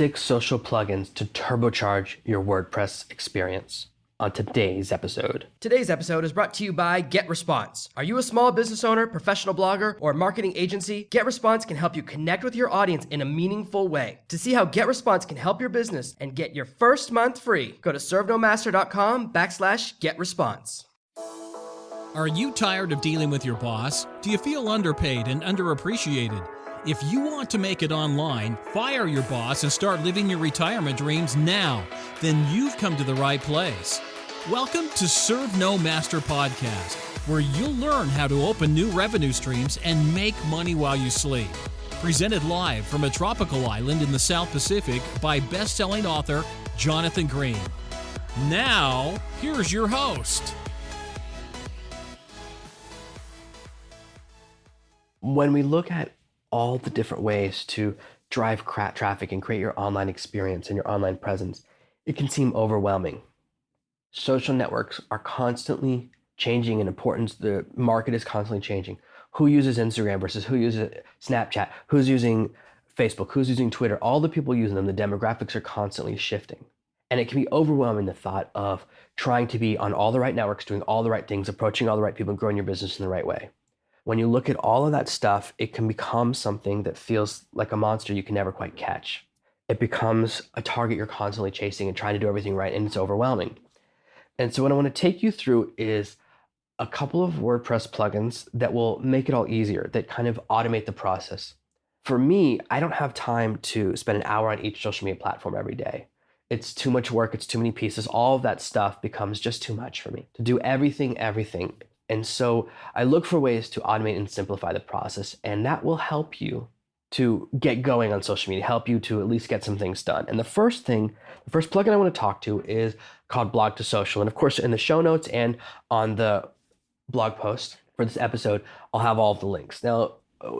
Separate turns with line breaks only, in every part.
6 social plugins to turbocharge your WordPress experience on today's episode.
Today's episode is brought to you by GetResponse. Are you a small business owner, professional blogger, or marketing agency? GetResponse can help you connect with your audience in a meaningful way. To see how GetResponse can help your business and get your first month free, go to servenomaster.com/GetResponse.
Are you tired of dealing with your boss? Do you feel underpaid and underappreciated? If you want to make it online, fire your boss and start living your retirement dreams now, then you've come to the right place. Welcome to Serve No Master Podcast, where you'll learn how to open new revenue streams and make money while you sleep. Presented live from a tropical island in the South Pacific by best-selling author Jonathan Green. Now, here's your host.
When we look at all the different ways to drive traffic and create your online experience and your online presence, it can seem overwhelming. Social networks are constantly changing in importance. The market is constantly changing. Who uses Instagram versus who uses Snapchat? Who's using Facebook? Who's using Twitter? All the people using them, the demographics are constantly shifting. And it can be overwhelming, the thought of trying to be on all the right networks, doing all the right things, approaching all the right people, and growing your business in the right way. When you look at all of that stuff, it can become something that feels like a monster you can never quite catch. It becomes a target you're constantly chasing and trying to do everything right, and it's overwhelming. And so what I want to take you through is a couple of WordPress plugins that will make it all easier, that kind of automate the process. For me, I don't have time to spend an hour on each social media platform every day. It's too much work, it's too many pieces. All of that stuff becomes just too much for me to do everything. And so I look for ways to automate and simplify the process, and that will help you to get going on social media, help you to at least get some things done. And the first plugin I want to talk to is called Blog to Social. And of course, in the show notes and on the blog post for this episode, I'll have all of the links. Now,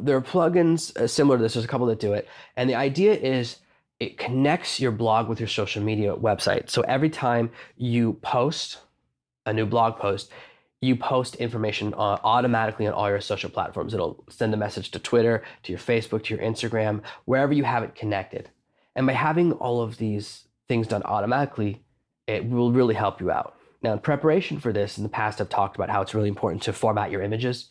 there are plugins similar to this. There's a couple that do it. And the idea is it connects your blog with your social media website. So every time you post a new blog post, you post information automatically on all your social platforms. It'll send a message to Twitter, to your Facebook, to your Instagram, wherever you have it connected. And by having all of these things done automatically, it will really help you out. Now, in preparation for this, in the past, I've talked about how it's really important to format your images.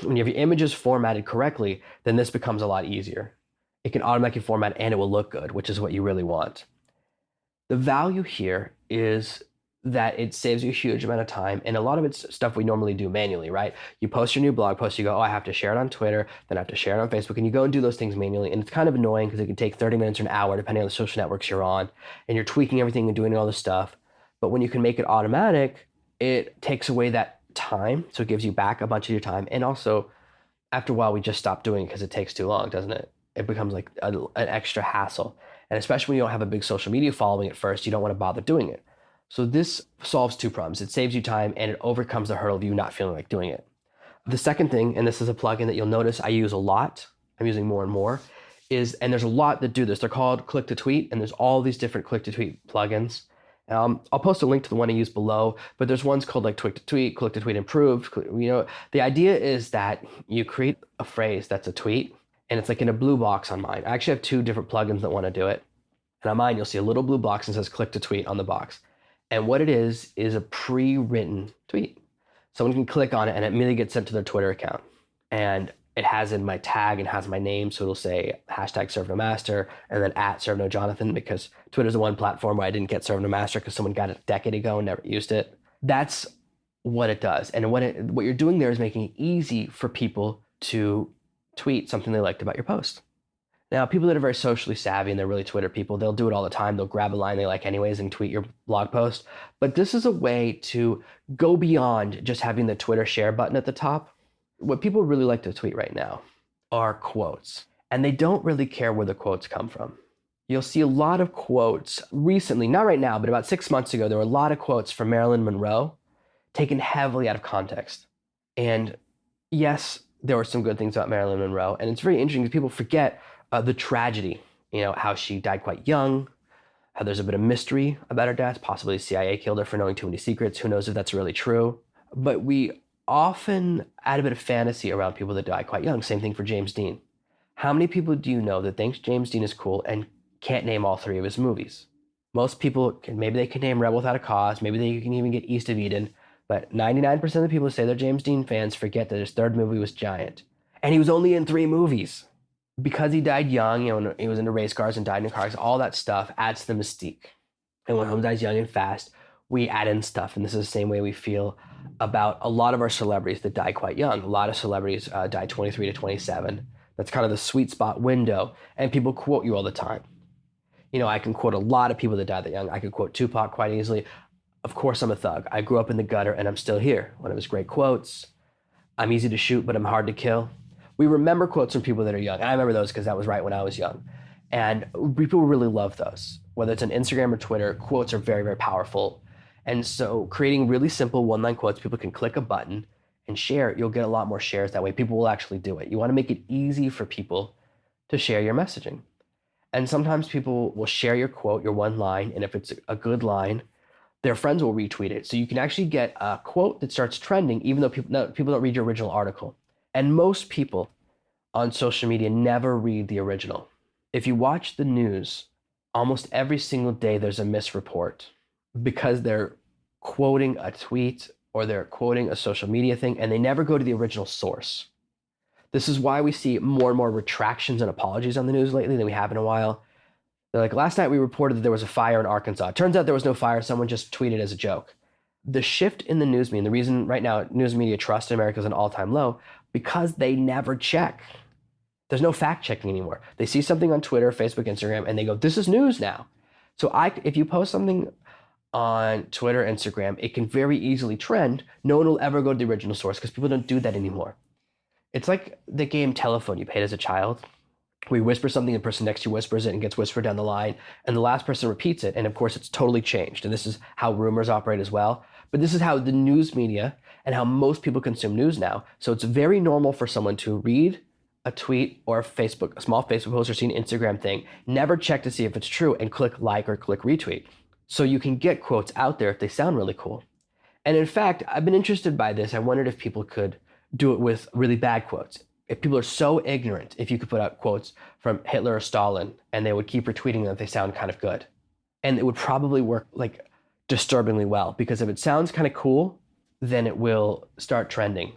When you have your images formatted correctly, then this becomes a lot easier. It can automatically format and it will look good, which is what you really want. The value here is that it saves you a huge amount of time, and a lot of it's stuff we normally do manually, right? You post your new blog post, you go, I have to share it on Twitter, then I have to share it on Facebook, and you go and do those things manually, and it's kind of annoying because it can take 30 minutes or an hour depending on the social networks you're on, and you're tweaking everything and doing all this stuff. But when you can make it automatic, it takes away that time, so it gives you back a bunch of your time, and also, after a while, we just stop doing it because it takes too long, doesn't it? It becomes like an extra hassle, and especially when you don't have a big social media following at first, you don't want to bother doing it. So this solves two problems. It saves you time and it overcomes the hurdle of you not feeling like doing it. The second thing, and this is a plugin that you'll notice I use a lot, I'm using more and more, and there's a lot that do this. They're called Click to Tweet, and there's all these different Click to Tweet plugins. I'll post a link to the one I use below, but there's ones called like Click to Tweet Improved. The idea is that you create a phrase that's a tweet, and it's like in a blue box on mine. I actually have 2 different plugins that want to do it. And on mine, you'll see a little blue box and it says Click to Tweet on the box. And what it is a pre-written tweet. Someone can click on it and it immediately gets sent to their Twitter account. And it has in my tag and has my name, so it'll say #ServeNoMaster and then @ServeNoJonathan, because Twitter's the one platform where I didn't get ServeNoMaster because someone got it a decade ago and never used it. That's what it does. And what you're doing there is making it easy for people to tweet something they liked about your post. Now, people that are very socially savvy and they're really Twitter people, they'll do it all the time. They'll grab a line they like anyways and tweet your blog post. But this is a way to go beyond just having the Twitter share button at the top. What people really like to tweet right now are quotes, and they don't really care where the quotes come from. You'll see a lot of quotes recently, not right now, but about 6 months ago, there were a lot of quotes from Marilyn Monroe taken heavily out of context. And yes, there were some good things about Marilyn Monroe, and it's very interesting because people forget the tragedy, how she died quite young, how there's a bit of mystery about her death. Possibly the CIA killed her for knowing too many secrets. Who knows if that's really true? But we often add a bit of fantasy around people that die quite young. Same thing for James Dean. How many people do you know that thinks James Dean is cool and can't name all three of his movies. Most people maybe they can name Rebel Without a Cause, maybe they can even get East of Eden, but 99% of the people who say they're James Dean fans forget that his third movie was Giant. And he was only in 3 movies. Because he died young, he was into race cars and died in cars, all that stuff adds to the mystique. And when someone dies young and fast, we add in stuff. And this is the same way we feel about a lot of our celebrities that die quite young. A lot of celebrities die 23 to 27. That's kind of the sweet spot window. And people quote you all the time. I can quote a lot of people that died that young. I could quote Tupac quite easily. Of course, I'm a thug. I grew up in the gutter and I'm still here. One of his great quotes, I'm easy to shoot, but I'm hard to kill. We remember quotes from people that are young. And I remember those because that was right when I was young. And people really love those. Whether it's on Instagram or Twitter, quotes are very, very powerful. And so creating really simple one-line quotes, people can click a button and share it. You'll get a lot more shares that way. People will actually do it. You want to make it easy for people to share your messaging. And sometimes people will share your quote, your one line, and if it's a good line, their friends will retweet it. So you can actually get a quote that starts trending, even though people don't read your original article. And most people on social media never read the original. If you watch the news, almost every single day there's a misreport because they're quoting a tweet or they're quoting a social media thing and they never go to the original source. This is why we see more and more retractions and apologies on the news lately than we have in a while. They're like, last night we reported that there was a fire in Arkansas. Turns out there was no fire. Someone just tweeted as a joke. The shift in the news media, the reason right now news media trust in America is an all-time low, because they never check. There's no fact checking anymore. They see something on Twitter, Facebook, Instagram, and they go, this is news now. So if you post something on Twitter, Instagram, it can very easily trend. No one will ever go to the original source because people don't do that anymore. It's like the game telephone you played as a child. We whisper something, the person next to you whispers it and gets whispered down the line, and the last person repeats it. And of course, it's totally changed. And this is how rumors operate as well. But this is how the news media and how most people consume news now. So it's very normal for someone to read a tweet or a small Facebook post or see an Instagram thing, never check to see if it's true and click like or click retweet. So you can get quotes out there if they sound really cool. And in fact, I've been interested by this. I wondered if people could do it with really bad quotes. If people are so ignorant, if you could put out quotes from Hitler or Stalin and they would keep retweeting them if they sound kind of good. And it would probably work like disturbingly well, because if it sounds kind of cool, then it will start trending.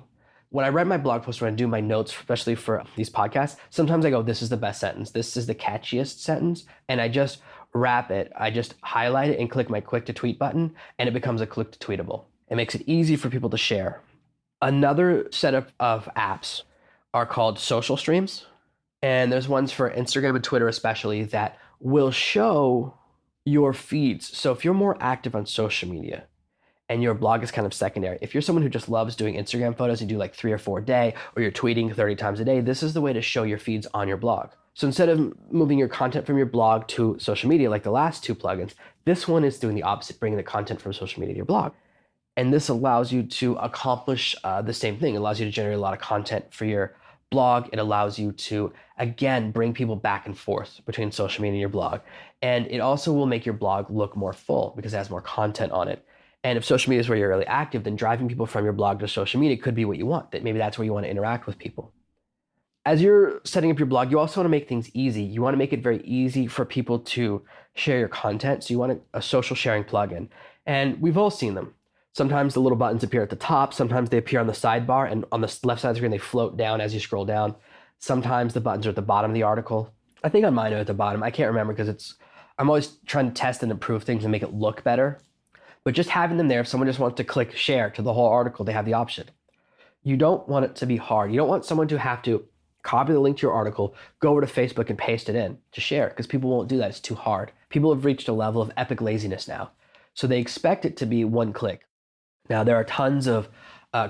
When I write my blog post, when I do my notes, especially for these podcasts, sometimes I go, this is the best sentence. This is the catchiest sentence. And I just wrap it. I just highlight it and click my click to tweet button, and it becomes a click to tweetable. It makes it easy for people to share. Another set of apps are called social streams. And there's ones for Instagram and Twitter especially that will show your feeds. So if you're more active on social media and your blog is kind of secondary, if you're someone who just loves doing Instagram photos, you do like 3 or 4 a day, or you're tweeting 30 times a day, this is the way to show your feeds on your blog. So instead of moving your content from your blog to social media like the last 2 plugins, this one is doing the opposite, bringing the content from social media to your blog. And this allows you to accomplish the same thing. It allows you to generate a lot of content for your blog. It allows you to, again, bring people back and forth between social media and your blog. And it also will make your blog look more full because it has more content on it. And if social media is where you're really active, then driving people from your blog to social media could be what you want. That maybe that's where you want to interact with people. As you're setting up your blog, you also want to make things easy. You want to make it very easy for people to share your content. So you want a social sharing plugin. And we've all seen them. Sometimes the little buttons appear at the top. Sometimes they appear on the sidebar, and on the left side of the screen, they float down as you scroll down. Sometimes the buttons are at the bottom of the article. I think on mine are at the bottom. I can't remember because I'm always trying to test and improve things and make it look better. But just having them there, if someone just wants to click share to the whole article, they have the option. You don't want it to be hard. You don't want someone to have to copy the link to your article, go over to Facebook and paste it in to share, because people won't do that. It's too hard. People have reached a level of epic laziness now. So they expect it to be one click. Now, there are tons of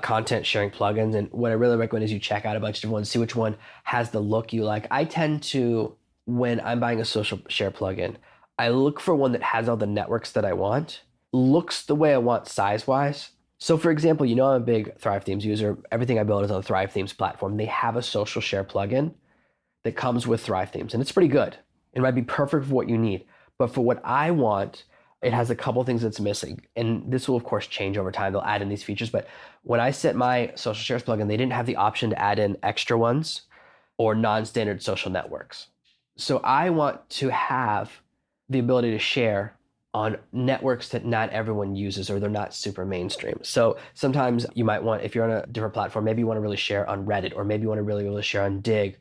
content sharing plugins, and what I really recommend is you check out a bunch of different ones, see which one has the look you like. I tend to, when I'm buying a social share plugin, I look for one that has all the networks that I want, looks the way I want size-wise. So for example, I'm a big Thrive Themes user. Everything I build is on the Thrive Themes platform. They have a social share plugin that comes with Thrive Themes, and it's pretty good. It might be perfect for what you need, but for what I want, it has a couple things that's missing. And this will, of course, change over time. They'll add in these features. But when I set my social shares plugin, they didn't have the option to add in extra ones or non-standard social networks. So I want to have the ability to share on networks that not everyone uses or they're not super mainstream. So sometimes you might want, if you're on a different platform, maybe you want to really share on Reddit, or maybe you want to really be able to share on Dig,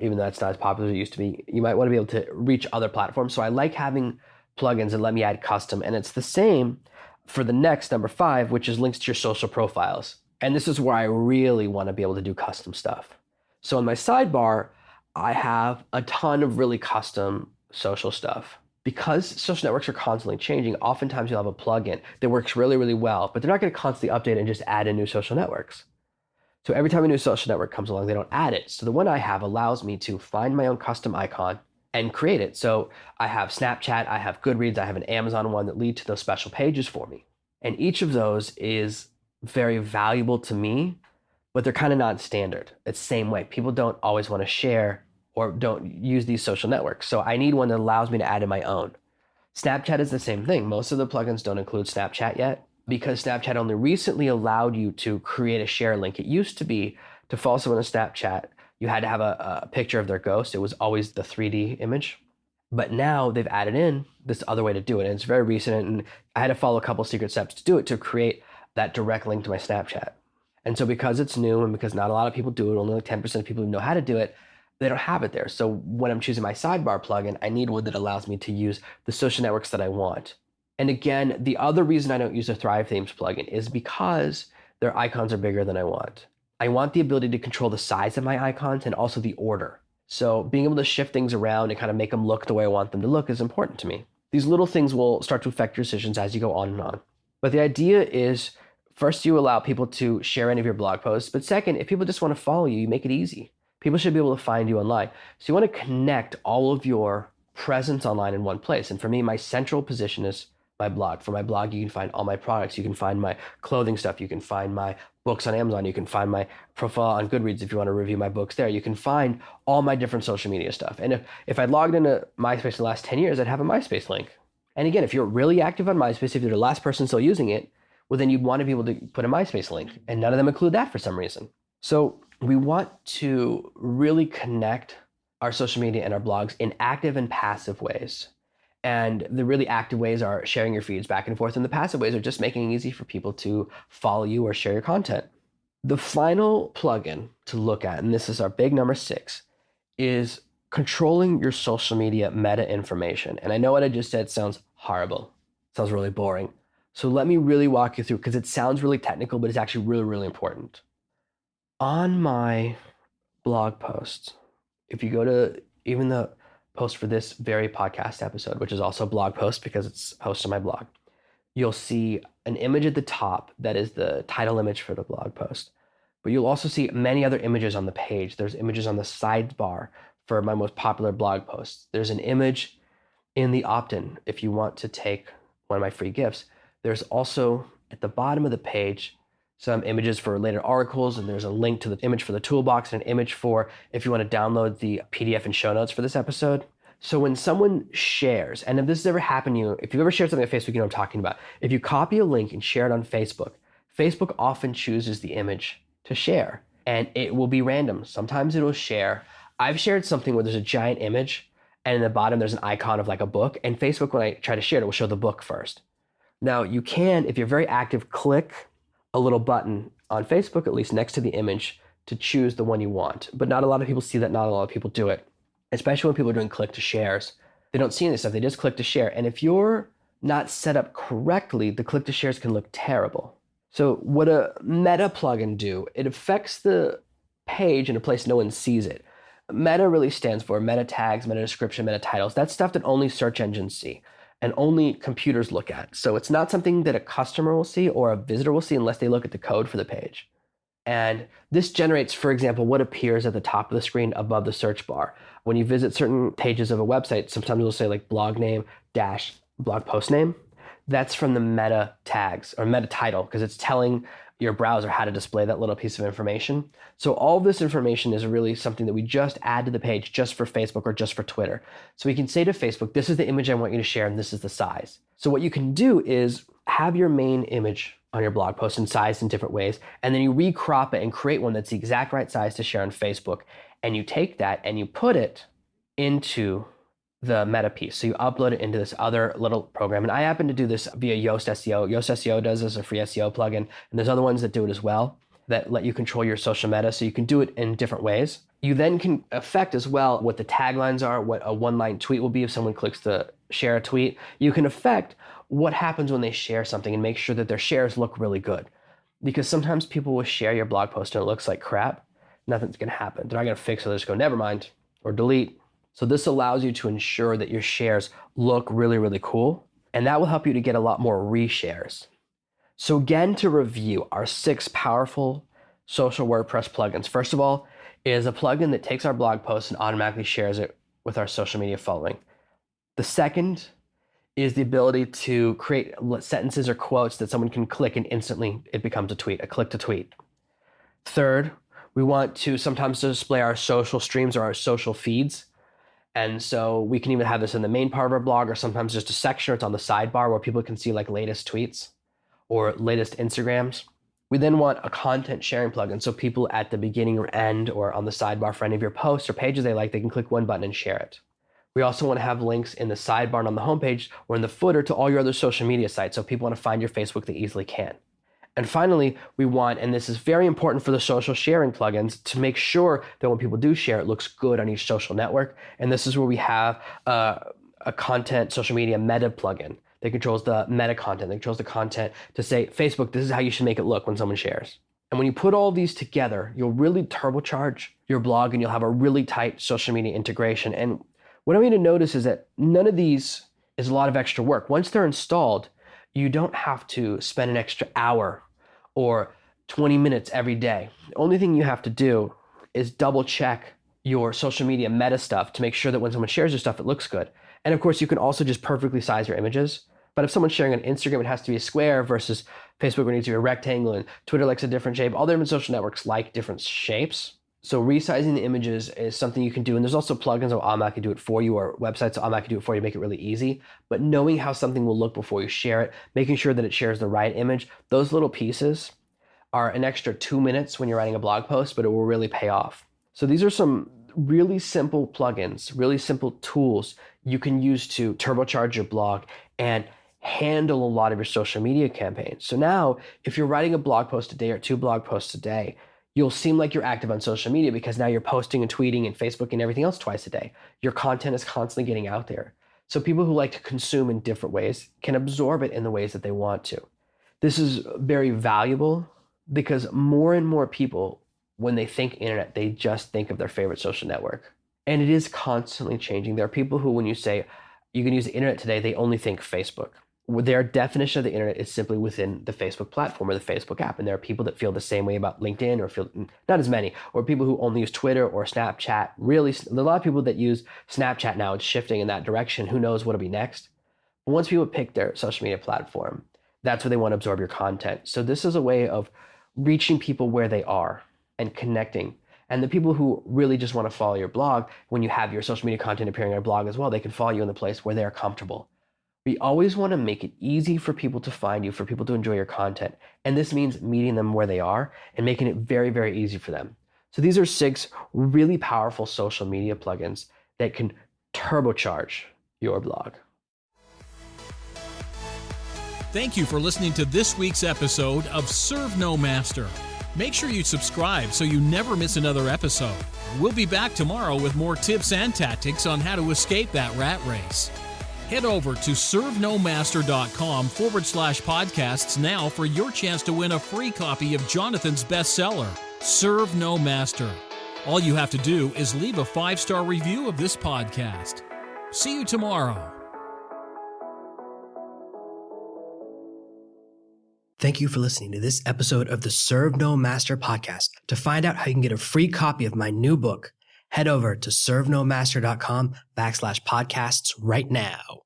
even though that's not as popular as it used to be. You might want to be able to reach other platforms. So I like having plugins that let me add custom. And it's the same for the next number 5, which is links to your social profiles. And this is where I really want to be able to do custom stuff. So in my sidebar, I have a ton of really custom social stuff. Because social networks are constantly changing, oftentimes you'll have a plugin that works really, really well, but they're not going to constantly update and just add in new social networks. So every time a new social network comes along, they don't add it. So the one I have allows me to find my own custom icon and create it. So I have Snapchat, I have Goodreads, I have an Amazon one that lead to those special pages for me. And each of those is very valuable to me, but they're kind of non-standard. It's the same way. People don't always want to share or don't use these social networks. So I need one that allows me to add in my own. Snapchat is the same thing. Most of the plugins don't include Snapchat yet because Snapchat only recently allowed you to create a share link. It used to be to follow someone on Snapchat, you had to have a picture of their ghost. It was always the 3D image. But now they've added in this other way to do it. And it's very recent. And I had to follow a couple secret steps to do it, to create that direct link to my Snapchat. And so because it's new and because not a lot of people do it, only like 10% of people who know how to do it, they don't have it there. So when I'm choosing my sidebar plugin, I need one that allows me to use the social networks that I want. And again, the other reason I don't use a Thrive Themes plugin is because their icons are bigger than I want. I want the ability to control the size of my icons and also the order. So being able to shift things around and kind of make them look the way I want them to look is important to me. These little things will start to affect your decisions as you go on and on. But the idea is, first, you allow people to share any of your blog posts. But second, if people just want to follow you, you make it easy. People should be able to find you online. So you want to connect all of your presence online in one place. And for me, my central position is my blog. For my blog, you can find all my products. You can find my clothing stuff. You can find my books on Amazon. You can find my profile on Goodreads if you want to review my books there. You can find all my different social media stuff. And if I logged into MySpace in the last 10 years, I'd have a MySpace link. And again, if you're really active on MySpace, if you're the last person still using it, well, then you'd want to be able to put a MySpace link. And none of them include that for some reason. So we want to really connect our social media and our blogs in active and passive ways. And the really active ways are sharing your feeds back and forth, and the passive ways are just making it easy for people to follow you or share your content. The final plugin to look at, and this is our big number 6, is controlling your social media meta information. And I know what I just said sounds horrible. It sounds really boring. So let me really walk you through, because it sounds really technical, but it's actually really, really important. On my blog posts, if you go to even the post for this very podcast episode, which is also a blog post because it's hosted on my blog, you'll see an image at the top that is the title image for the blog post. But you'll also see many other images on the page. There's images on the sidebar for my most popular blog posts. There's an image in the opt-in if you want to take one of my free gifts. There's also at the bottom of the page some images for related articles, and there's a link to the image for the toolbox and an image for if you want to download the PDF and show notes for this episode. So when someone shares, and if this has ever happened to you, if you've ever shared something on Facebook, you know what I'm talking about. If you copy a link and share it on Facebook, Facebook often chooses the image to share, and it will be random. Sometimes it'll share. I've shared something where there's a giant image, and in the bottom there's an icon of like a book, and Facebook, when I try to share it will show the book first. Now you can, if you're very active, click a little button on Facebook, at least next to the image, to choose the one you want. But not a lot of people see that, not a lot of people do it. Especially when people are doing click to shares. They don't see any stuff, they just click to share. And if you're not set up correctly, the click to shares can look terrible. So what a meta plugin do, it affects the page in a place no one sees it. Meta really stands for meta tags, meta description, meta titles. That's stuff that only search engines see and only computers look at. So it's not something that a customer will see or a visitor will see unless they look at the code for the page. And this generates, for example, what appears at the top of the screen above the search bar. When you visit certain pages of a website, sometimes it'll say like blog name dash blog post name. That's from the meta tags or meta title, because it's telling your browser how to display that little piece of information. So all this information is really something that we just add to the page just for Facebook or just for Twitter. So we can say to Facebook, this is the image I want you to share and this is the size. So what you can do is have your main image on your blog post and sized in different ways, and then you recrop it and create one that's the exact right size to share on Facebook. And you take that and you put it into the meta piece. So you upload it into this other little program. And I happen to do this via Yoast SEO. Yoast SEO does this, a free SEO plugin. And there's other ones that do it as well that let you control your social meta. So you can do it in different ways. You then can affect as well what the taglines are, what a one-line tweet will be if someone clicks to share a tweet. You can affect what happens when they share something and make sure that their shares look really good. Because sometimes people will share your blog post and it looks like crap. Nothing's going to happen. They're not going to fix it. They'll just go, never mind, or delete. So this allows you to ensure that your shares look really, really cool. And that will help you to get a lot more reshares. So again, to review our 6 powerful social WordPress plugins. First of all, is a plugin that takes our blog post and automatically shares it with our social media following. The second is the ability to create sentences or quotes that someone can click and instantly it becomes a tweet, a click to tweet. Third, we want to sometimes display our social streams or our social feeds. And so we can even have this in the main part of our blog or sometimes just a section or it's on the sidebar where people can see like latest tweets or latest Instagrams. We then want a content sharing plugin. So people at the beginning or end or on the sidebar for any of your posts or pages they like, they can click one button and share it. We also want to have links in the sidebar and on the homepage or in the footer to all your other social media sites so people want to find your Facebook, they easily can. And finally, we want, and this is very important for the social sharing plugins, to make sure that when people do share, it looks good on each social network. And this is where we have a content social media meta plugin that controls the meta content, that controls the content to say, Facebook, this is how you should make it look when someone shares. And when you put all these together, you'll really turbocharge your blog and you'll have a really tight social media integration. And what I want you to notice is that none of these is a lot of extra work. Once they're installed, you don't have to spend an extra hour or 20 minutes every day. The only thing you have to do is double check your social media meta stuff to make sure that when someone shares your stuff, it looks good. And of course, you can also just perfectly size your images. But if someone's sharing on Instagram, it has to be a square versus Facebook, where it needs to be a rectangle, and Twitter likes a different shape. All the different social networks like different shapes. So resizing the images is something you can do. And there's also plugins that will automatically do it for you or websites that automatically do it for you to make it really easy. But knowing how something will look before you share it, making sure that it shares the right image, those little pieces are an extra 2 minutes when you're writing a blog post, but it will really pay off. So these are some really simple plugins, really simple tools you can use to turbocharge your blog and handle a lot of your social media campaigns. So now if you're writing a blog post a day or 2 blog posts a day, you'll seem like you're active on social media because now you're posting and tweeting and Facebook and everything else twice a day. Your content is constantly getting out there. So people who like to consume in different ways can absorb it in the ways that they want to. This is very valuable because more and more people, when they think internet, they just think of their favorite social network. And it is constantly changing. There are people who, when you say you can use the internet today, they only think Facebook. Their definition of the internet is simply within the Facebook platform or the Facebook app. And there are people that feel the same way about LinkedIn or feel not as many, or people who only use Twitter or Snapchat. Really, a lot of people that use Snapchat now, it's shifting in that direction. Who knows what'll be next? But once people pick their social media platform, that's where they want to absorb your content. So this is a way of reaching people where they are and connecting. And the people who really just want to follow your blog, when you have your social media content appearing on your blog as well, they can follow you in the place where they're comfortable. We always want to make it easy for people to find you, for people to enjoy your content. And this means meeting them where they are and making it very, very easy for them. So these are 6 really powerful social media plugins that can turbocharge your blog.
Thank you for listening to this week's episode of Serve No Master. Make sure you subscribe so you never miss another episode. We'll be back tomorrow with more tips and tactics on how to escape that rat race. Head over to servenomaster.com/podcasts now for your chance to win a free copy of Jonathan's bestseller, Serve No Master. All you have to do is leave a 5-star review of this podcast. See you tomorrow.
Thank you for listening to this episode of the Serve No Master podcast. To find out how you can get a free copy of my new book, head over to servenomaster.com/podcasts right now.